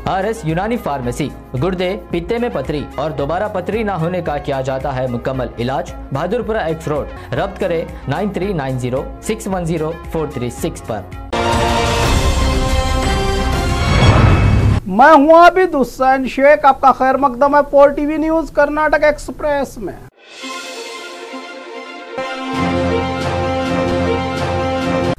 RS यूनानी pharmacy. गुर्दे, पित्ते में पथरी और दोबारा पथरी न होने का किया जाता है मुकम्मल इलाज। Bahadurpura x road. रब्त करें 9390610436 पर। मैं हूं आबिद हुसैन शेख, आपका खैर मकदम है पोल टीवी न्यूज कर्नाटक एक्सप्रेस में।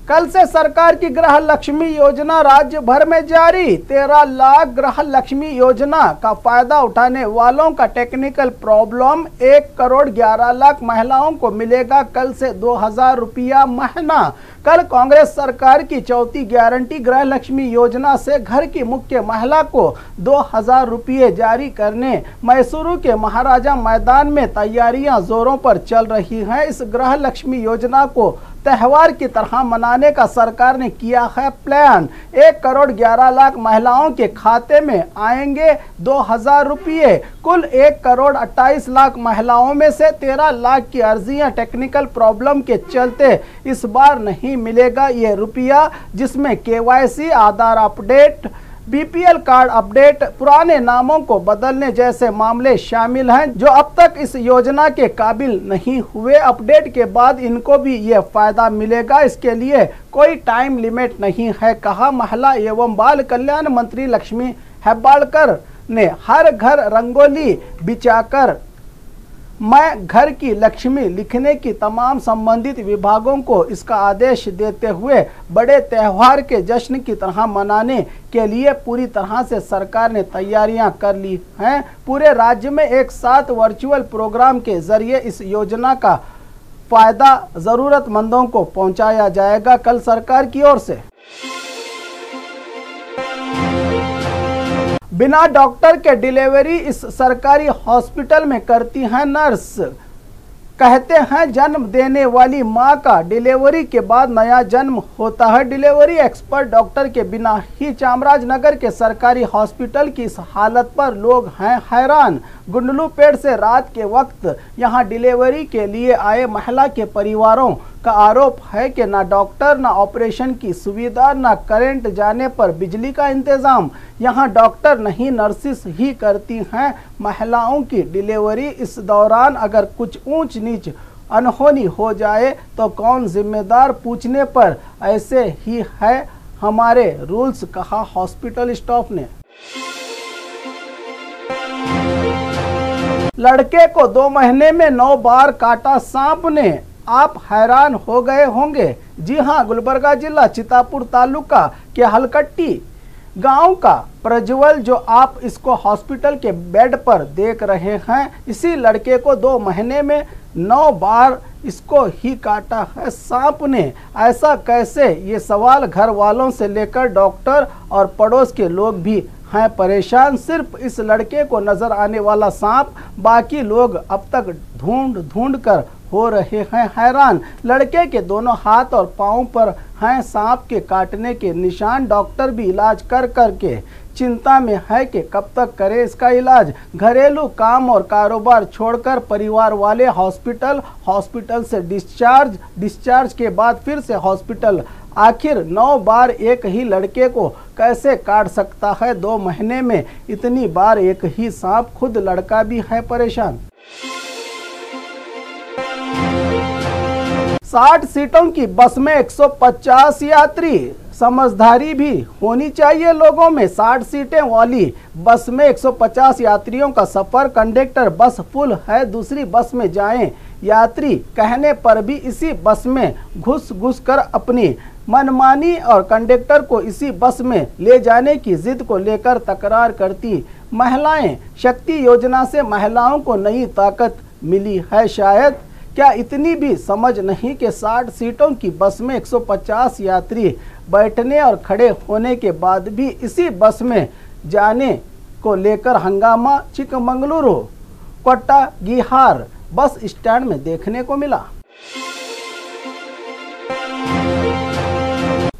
कल से सरकार की गृह लक्ष्मी योजना राज्य भर में जारी। 13 लाख गृह लक्ष्मी योजना का फायदा उठाने वालों का टेक्निकल प्रॉब्लम 1 करोड़ 11 लाख महिलाओं को मिलेगा कल से 2000 रुपया महीना। कल कांग्रेस सरकार की चौथी गारंटी गृह लक्ष्मी योजना से घर की मुख्य महिला को 2000 रुपये जारी करने मैसूरू के महाराजा मैदान में तैयारियां जोरों पर चल रही हैं। इस गृह लक्ष्मी योजना को त्योहार की तरह मनाने का सरकार ने किया है प्लान। 1 करोड़ 11 लाख महिलाओं के खाते में आएंगे 2000 रुपये। कुल 1 करोड़ 28 लाख महिलाओं में से 13 लाख की अर्जियां टेक्निकल प्रॉब्लम के चलते इस बार नहीं मिलेगा ये रुपया, जिसमें KYC, आधार अपडेट, BPL कार्ड अपडेट, पुराने नामों को बदलने जैसे मामले शामिल हैं जो अब तक इस योजना के काबिल नहीं हुए। अपडेट के बाद इनको भी ये फायदा मिलेगा। इसके लिए कोई टाइम लिमिट नहीं है, कहा महिला एवं बाल कल्याण मंत्री लक्ष्मी हेब्बाळकर ने। हर घर रंगोली बिछाकर मैं घर की लक्ष्मी लिखने की तमाम संबंधित विभागों को इसका आदेश देते हुए बड़े त्योहार के जश्न की तरह मनाने के लिए पूरी तरह से सरकार ने तैयारियां कर ली हैं। पूरे राज्य में एक साथ वर्चुअल प्रोग्राम के जरिए इस योजना का फायदा जरूरतमंदों को पहुंचाया जाएगा। कल सरकार की ओर से बिना डॉक्टर के डिलीवरी इस सरकारी हॉस्पिटल में करती हैं नर्स। कहते हैं जन्म देने वाली मां का डिलीवरी के बाद नया जन्म होता है। डिलीवरी एक्सपर्ट डॉक्टर के बिना ही चामराजनगर के सरकारी हॉस्पिटल की इस हालत पर लोग हैं हैरान। गुंडलूपेट से रात के वक्त यहां डिलीवरी के लिए आए महिला के परिवारों का आरोप है कि ना डॉक्टर, ना ऑपरेशन की सुविधा, ना करंट जाने पर बिजली का इंतजाम। यहां डॉक्टर नहीं, नर्सिस ही करती हैं महिलाओं की डिलीवरी। इस दौरान अगर कुछ ऊंच नीच अनहोनी हो जाए तो कौन जिम्मेदार, पूछने पर ऐसे ही है हमारे रूल्स, कहा हॉस्पिटल स्टाफ ने। लड़के को 2 महीने में 9 बार काटा सांप ने, आप हैरान हो गए होंगे। जी हां, गुलबर्गा जिला चितापुर तालुका के हलकट्टी गांव का प्रज्वल, जो आप इसको हॉस्पिटल के बेड पर देख रहे हैं, इसी लड़के को 2 महीने में 9 बार इसको ही काटा है सांप ने। ऐसा कैसे, ये सवाल घर वालों से लेकर डॉक्टर और पड़ोस के लोग भी हैं परेशान। सिर्फ इस लड़के को नजर आने वाला सांप, बाकी लोग अब तक ढूंढ कर हो रहे हैं हैरान। लड़के के दोनों हाथ और पांव पर हैं सांप के काटने के निशान। डॉक्टर भी इलाज कर के चिंता में है कि कब तक करे इसका इलाज। घरेलू काम और कारोबार छोड़कर परिवार वाले हॉस्पिटल से डिस्चार्ज के बाद फिर से हॉस्पिटल। आखिर 9 बार एक ही लड़के को कैसे काट सकता है 2 महीने में इतनी बार एक ही सांप। खुद लड़का भी है परेशान। 60 सीटों की बस में 150 यात्री, समझदारी भी होनी चाहिए लोगों में। 60 सीटें वाली बस में 150 यात्रियों का सफर। कंडक्टर बस फुल है, दूसरी बस में जाएं। यात्री कहने पर भी इसी बस में घुस कर अपनी मनमानी और कंडक्टर को इसी बस में ले जाने की जिद को लेकर तकरार करती महिलाएं। शक्ति योजना से महिलाओं को नई ताकत मिली है शायद। क्या इतनी भी समझ नहीं कि 60 सीटों की बस में 150 यात्री बैठने और खड़े होने के बाद भी इसी बस में जाने को लेकर हंगामा चिकमंगलुरु कोट्टागिहार बस स्टैंड में देखने को मिला।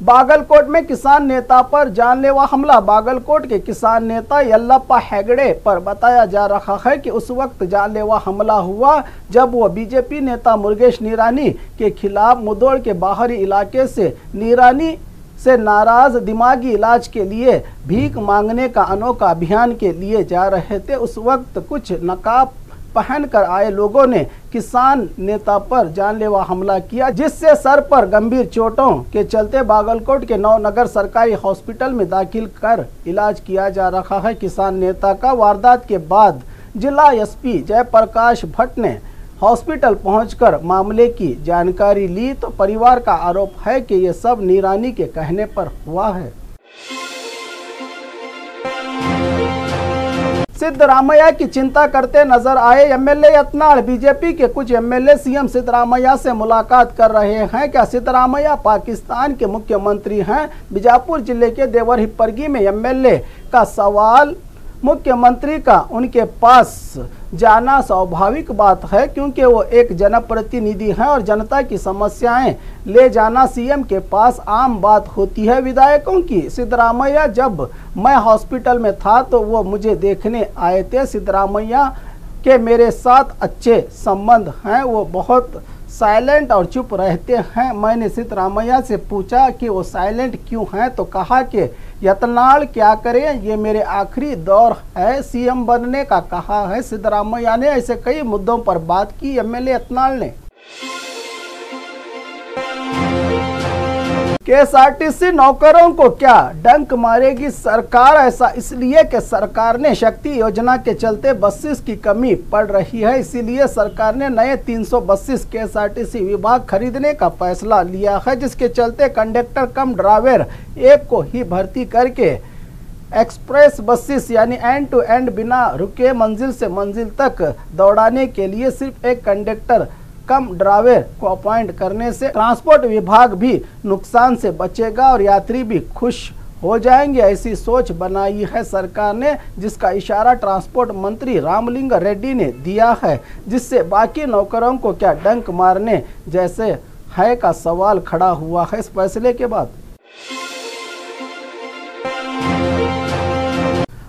बागलकोट में किसान नेता पर जानलेवा हमला। बागलकोट के किसान नेता यल्लप्पा हेगड़े पर बताया जा रहा है कि उस वक्त जानलेवा हमला हुआ जब वो बीजेपी नेता मुरुगेश निरानी के खिलाफ मुधोल के बाहरी इलाके से निरानी से नाराज दिमागी इलाज के लिए भीख मांगने का अनोखा अभियान के लिए जा रहे थे। उस वक्त कुछ नकाब पहनकर आए लोगों ने किसान नेता पर जानलेवा हमला किया, जिससे सर पर गंभीर चोटों के चलते बागलकोट के नवनगर सरकारी हॉस्पिटल में दाखिल कर इलाज किया जा रहा है। किसान नेता का वारदात के बाद जिला एसपी जयप्रकाश भट्ट ने हॉस्पिटल पहुंचकर मामले की जानकारी ली, तो परिवार का आरोप है कि ये सब निरानी के कहने पर हुआ है। सिद्धरामैया की चिंता करते नजर आए एमएलए यत्नाल। बीजेपी के कुछ एमएलए सीएम सिद्धरामैया से मुलाकात कर रहे हैं। क्या सिद्धरामैया पाकिस्तान के मुख्यमंत्री हैं? बीजापुर जिले के देवरहिप्परगी में एमएलए का सवाल। मुख्यमंत्री का उनके पास जाना स्वाभाविक बात है, क्योंकि वो एक जनप्रतिनिधि हैं और जनता की समस्याएं ले जाना सीएम के पास आम बात होती है विधायकों की। सिद्धरामैया, जब मैं हॉस्पिटल में था तो वो मुझे देखने आए थे। सिद्धरामैया के मेरे साथ अच्छे संबंध हैं, वो बहुत साइलेंट और चुप रहते हैं। मैंने सिद्धरामैया से पूछा कि वो साइलेंट क्यों हैं, तो कहा कि यत्नाल क्या करें, ये मेरे आखिरी दौर है, सीएम बनने का कहा है। सिद्धरामैया ने ऐसे कई मुद्दों पर बात की एमएलए यत्नाल ने। केएसआरटीसी नौकरों को क्या डंक मारेगी सरकार? ऐसा इसलिए कि सरकार ने शक्ति योजना के चलते बसेस की कमी पड़ रही है, इसीलिए सरकार ने नए 332 केएसआरटीसी विभाग खरीदने का फैसला लिया है, जिसके चलते कंडक्टर कम ड्राइवर एक को ही भर्ती करके एक्सप्रेस बसेस यानी एंड टू एंड बिना रुके मंजिल से मंजिल तक दौड़ाने के लिए सिर्फ एक कंडक्टर कम ड्राइवर को अपॉइंट करने से ट्रांसपोर्ट विभाग भी नुकसान से बचेगा और यात्री भी खुश हो जाएंगे। ऐसी सोच बनाई है सरकार ने, जिसका इशारा ट्रांसपोर्ट मंत्री रामलिंग रेड्डी ने दिया है, जिससे बाकी नौकरों को क्या डंक मारने जैसे है का सवाल खड़ा हुआ है इस फैसले के बाद।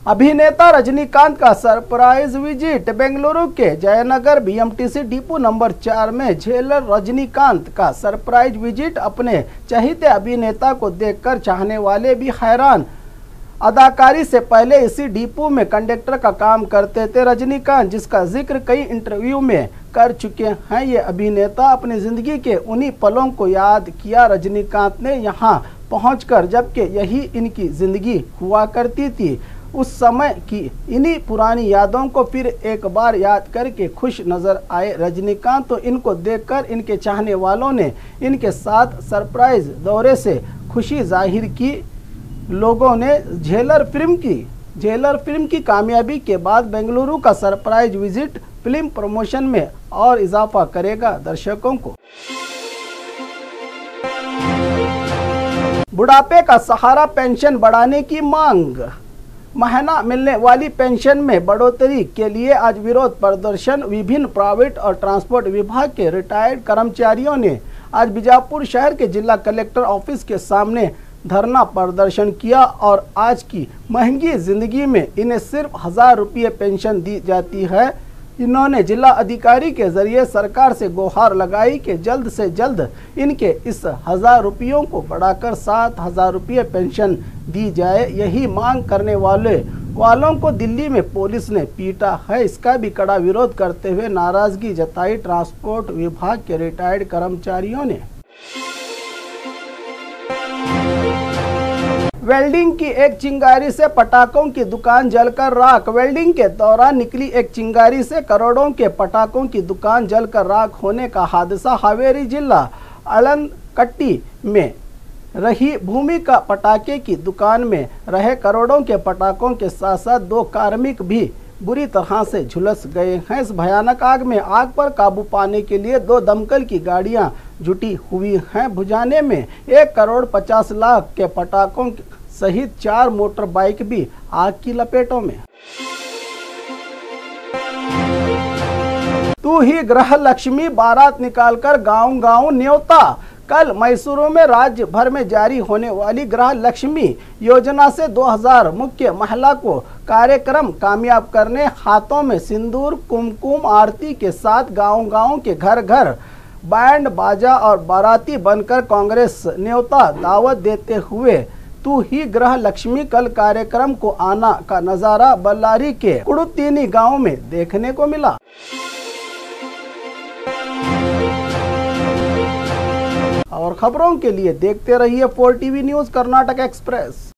अभिनेता रजनीकांत का सरप्राइज विजिट। बेंगलुरु के जयनगर बीएमटीसी डिपो नंबर 4 में झेलर रजनीकांत का सरप्राइज विजिट। अपने चहेते अभिनेता को देखकर चाहने वाले भी हैरान। अदाकारी से पहले इसी डिपो में कंडक्टर का काम करते थे रजनीकांत, जिसका जिक्र कई इंटरव्यू में कर चुके हैं। ये अभिनेता अपनी जिंदगी के उन्हीं पलों को याद किया रजनीकांत ने यहाँ पहुँचकर, जबकि यही इनकी जिंदगी हुआ करती थी। उस समय की इन्हीं पुरानी यादों को फिर एक बार याद करके खुश नजर आए रजनीकांत। तो इनको देखकर इनके चाहने वालों ने इनके साथ सरप्राइज दौरे से खुशी जाहिर की। लोगों ने झेलर फिल्म की कामयाबी के बाद बेंगलुरु का सरप्राइज विजिट फिल्म प्रमोशन में और इजाफा करेगा दर्शकों को। बुढ़ापे का सहारा पेंशन बढ़ाने की मांग। महीना मिलने वाली पेंशन में बढ़ोतरी के लिए आज विरोध प्रदर्शन। विभिन्न प्राइवेट और ट्रांसपोर्ट विभाग के रिटायर्ड कर्मचारियों ने आज बीजापुर शहर के जिला कलेक्टर ऑफिस के सामने धरना प्रदर्शन किया और आज की महंगी जिंदगी में इन्हें सिर्फ 1000 रुपये पेंशन दी जाती है। इन्होंने जिला अधिकारी के जरिए सरकार से गुहार लगाई कि जल्द से जल्द इनके इस 1000 रुपयों को बढ़ाकर 7000 रुपये पेंशन दी जाए। यही मांग करने वालों को दिल्ली में पुलिस ने पीटा है। इसका भी कड़ा विरोध करते हुए नाराजगी जताई ट्रांसपोर्ट विभाग के रिटायर्ड कर्मचारियों ने। वेल्डिंग की एक चिंगारी से पटाखों की दुकान जलकर राख। वेल्डिंग के दौरान निकली एक चिंगारी से करोड़ों के पटाखों की दुकान जलकर राख होने का हादसा हावेरी जिला अलनकट्टी में रही भूमिका पटाखे की दुकान में रहे करोड़ों के पटाखों के साथ साथ 2 कार्मिक भी बुरी तरह से झुलस गए हैं। इस भयानक आग में आग पर काबू पाने के लिए 2 दमकल की गाड़ियां जुटी हुई हैं। बुझाने में 1,50,00,000 के पटाखों सहित 4 मोटर बाइक भी आग की लपेटों में। तू ही गृह लक्ष्मी बारात निकालकर गांव गांव न्योता। कल मैसूरू में राज्य भर में जारी होने वाली गृह लक्ष्मी योजना से 2000 मुख्य महिला को कार्यक्रम कामयाब करने हाथों में सिंदूर कुमकुम आरती के साथ गांव-गांव के घर घर बैंड बाजा और बाराती बनकर कांग्रेस न्योता दावत देते हुए तू ही गृह लक्ष्मी कल कार्यक्रम को आना का नजारा बल्लारी के कुड़ुतीनी गांव में देखने को मिला। और खबरों के लिए देखते रहिए 4 TV न्यूज कर्नाटक एक्सप्रेस।